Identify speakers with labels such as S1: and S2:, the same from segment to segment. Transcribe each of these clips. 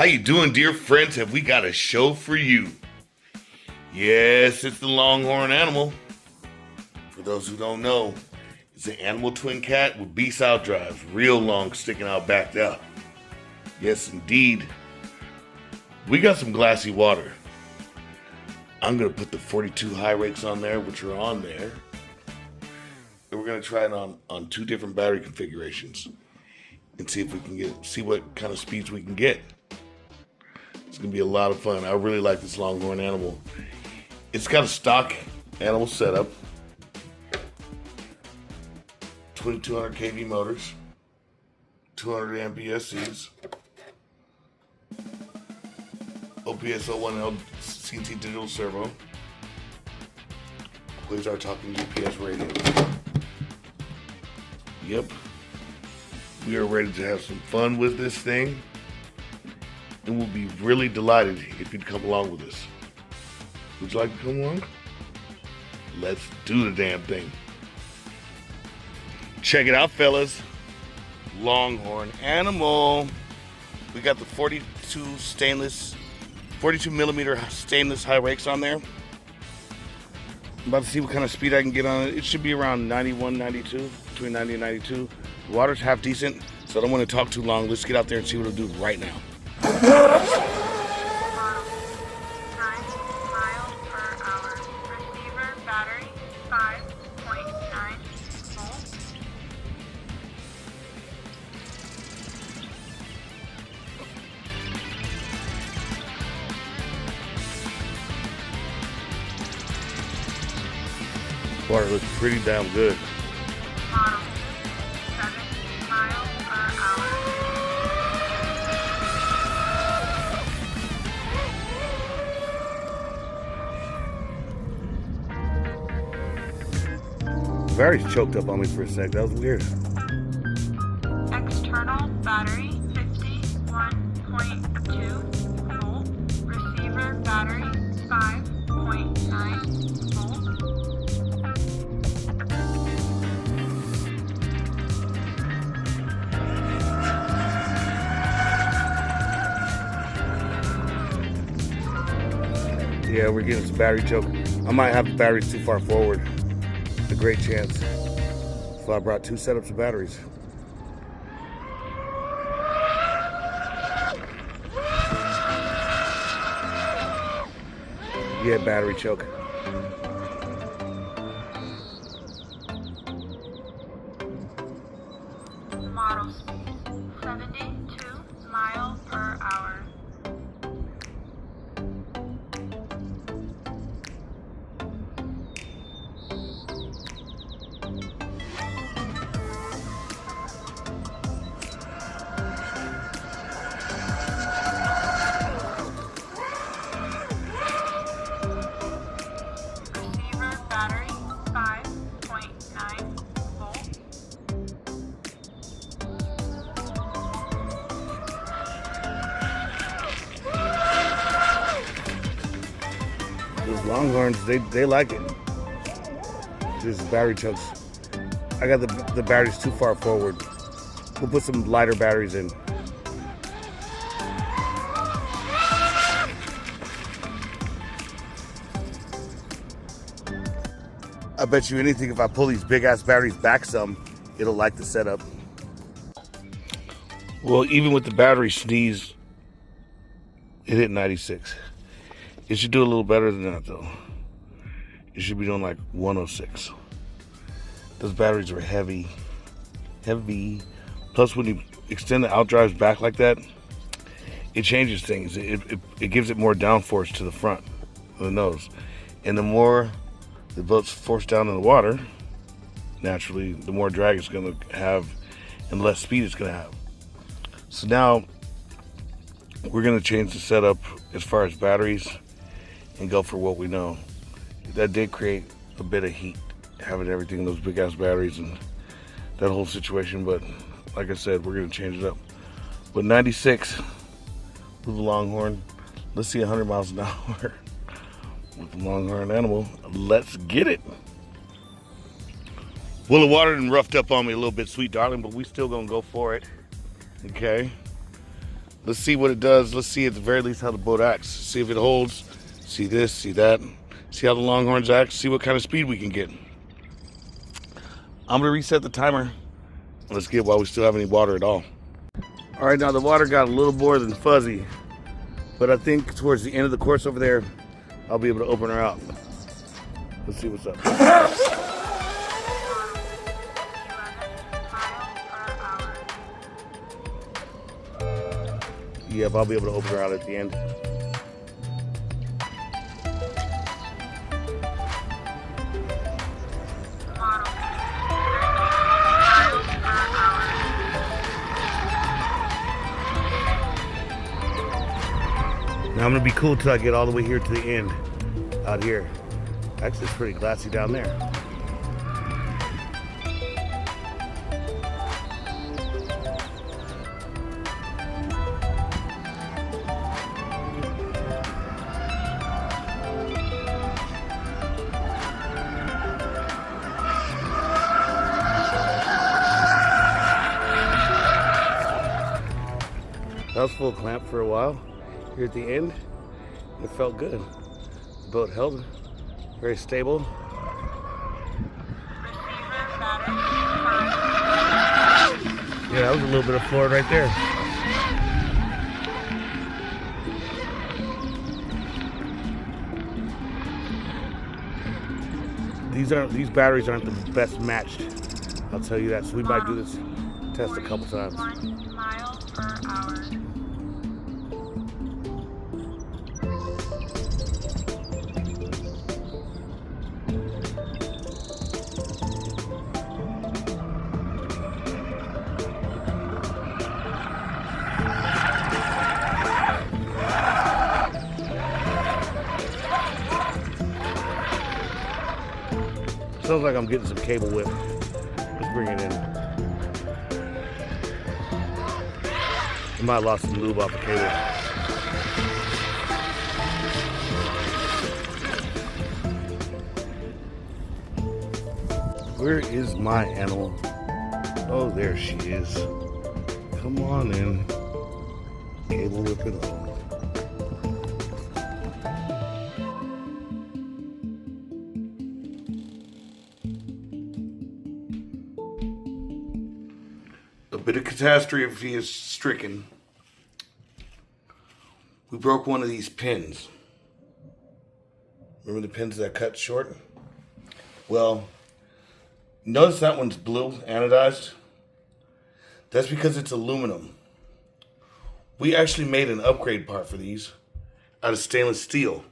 S1: How you doing, dear friends? Have we got a show for you? Yes, it's the longhorn animal. For those who don't know, it's an animal twin cat with beast outdrives, real long, sticking out back there. Yes, indeed. We got some glassy water. I'm going to put the 42 high rakes on there, which are on there. And we're going to try it on two different battery configurations and see if we can see what kind of speeds we can get. It's going to be a lot of fun. I really like this longhorn animal. It's got a stock animal setup, 2200 kV motors, 200 MPSCs, OPS 01L CT digital servo, Quasar talking GPS radio. Yep, we are ready to have some fun with this thing, and we'll be really delighted if you'd come along with us. Would you like to come along? Let's do the damn thing. Check it out, fellas. Longhorn animal. We got the 42 millimeter stainless high rakes on there. I'm about to see what kind of speed I can get on it. It should be around 91, 92, between 90 and 92. The water's half decent, so I don't want to talk too long. Let's get out there and see what it'll do right now.
S2: 9 miles per hour. Receiver battery 5.9 volts.
S1: Water looks pretty damn good.
S2: Model 7 miles per hour.
S1: The battery's choked up on me for a sec. That was weird.
S2: External battery 51.2 volt. Receiver battery 5.9 volt.
S1: Yeah, we're getting some battery choke. I might have the batteries too far forward. A great chance. So I brought two setups of batteries. Yeah, battery choke.
S2: Model speed 72 miles per hour. Receiver battery 5.9 volt.
S1: Those longhorns, they like it. Just battery chokes. I got the batteries too far forward. We'll put some lighter batteries in. I bet you anything if I pull these big ass batteries back some, it'll like the setup. Well, even with the battery sneeze, it hit 96. It should do a little better than that though. It should be doing like 106. Those batteries are heavy. Plus when you extend the outdrives back like that, it changes things. It gives it more downforce to the front of the nose. And the more the boat's forced down in the water, naturally, the more drag it's going to have and less speed it's going to have. So now we're going to change the setup as far as batteries and go for what we know. That did create a bit of heat, having everything in those big ass batteries and that whole situation. But like I said, we're going to change it up. But 96 with the longhorn. Let's see 100 miles an hour. With the longhorn animal. Let's get it. Well, the water done roughed up on me a little bit, sweet darling, but we still gonna go for it. Okay. Let's see what it does. Let's see at the very least how the boat acts. See if it holds. See this, see that. See how the Longhorns act. See what kind of speed we can get. I'm gonna reset the timer. Let's get while we still have any water at all. All right, now the water got a little more than fuzzy, but I think towards the end of the course over there, I'll be able to open her out. Let's see what's up.
S2: 11 miles per hour.
S1: Yep, I'll be able to open her out at the end.
S2: Model miles per hour.
S1: Now I'm gonna be cool till I get all the way here to the end, out here. Actually, it's pretty glassy down there. That was full clamp for a while here at the end. It felt good. The boat held very stable.
S2: Receiver battery 5.
S1: Yeah, that was a little bit of floor right there. These batteries aren't the best matched. I'll tell you that. So we might do this test a couple times.
S2: 1 mile per hour.
S1: Sounds like I'm getting some cable whip. Let's bring it in. I might have lost some lube off the cable. Where is my animal? Oh, there she is. Come on in. Cable whip it on. A bit of catastrophe is stricken. We broke one of these pins. Remember the pins that cut short? Well, notice that one's blue, anodized. That's because it's aluminum. We actually made an upgrade part for these out of stainless steel.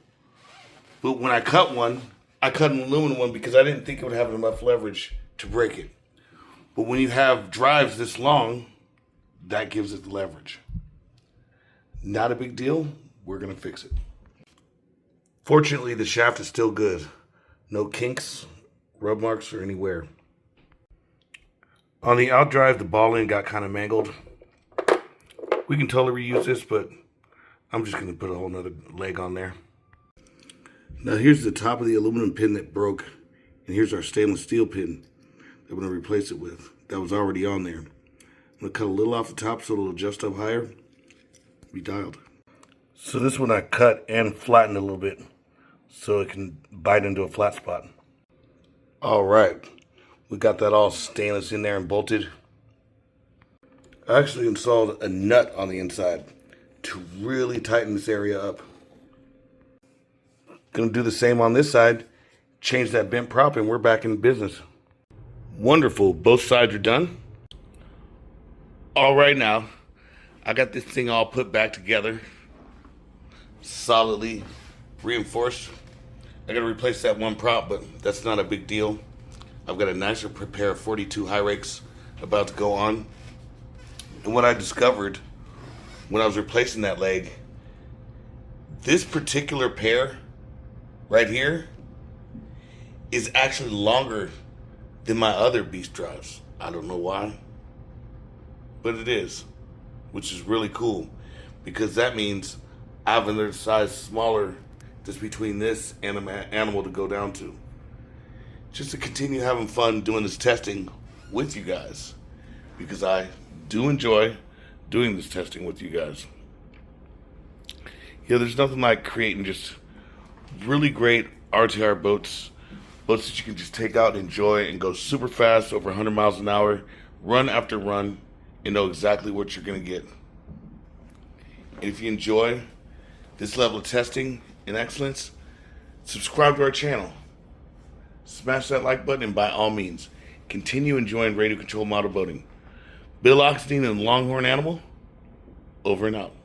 S1: But when I cut one, I cut an aluminum one because I didn't think it would have enough leverage to break it. But when you have drives this long, that gives it the leverage. Not a big deal. We're going to fix it. Fortunately, the shaft is still good. No kinks, rub marks, or anywhere. On the Outdrive, the ball end got kind of mangled. We can totally reuse this, but I'm just going to put a whole nother leg on there. Now here's the top of the aluminum pin that broke, and here's our stainless steel pin that we're going to replace it with. That was already on there. I'm going to cut a little off the top so it'll adjust up higher. Be dialed. So this one I cut and flattened a little bit so it can bite into a flat spot. All right, we got that all stainless in there and bolted. I actually installed a nut on the inside to really tighten this area up. Gonna do the same on this side, change that bent prop, and we're back in business. Wonderful, both sides are done. All right, now, I got this thing all put back together, solidly reinforced. I gotta replace that one prop, but that's not a big deal. I've got a nicer pair of 42 high rakes about to go on. And what I discovered when I was replacing that leg, this particular pair right here is actually longer than my other beast drives. I don't know why, but it is, which is really cool because that means I have another size smaller just between this and an animal to go down to. Just to continue having fun doing this testing with you guys, because I do enjoy doing this testing with you guys. Yeah, there's nothing like creating just really great RTR boats. Boats that you can just take out, enjoy, and go super fast, over 100 miles an hour, run after run, and know exactly what you're going to get. And if you enjoy this level of testing and excellence, subscribe to our channel. Smash that like button, and by all means, continue enjoying radio control model boating. Bill Oxtein and Longhorn Animal, over and out.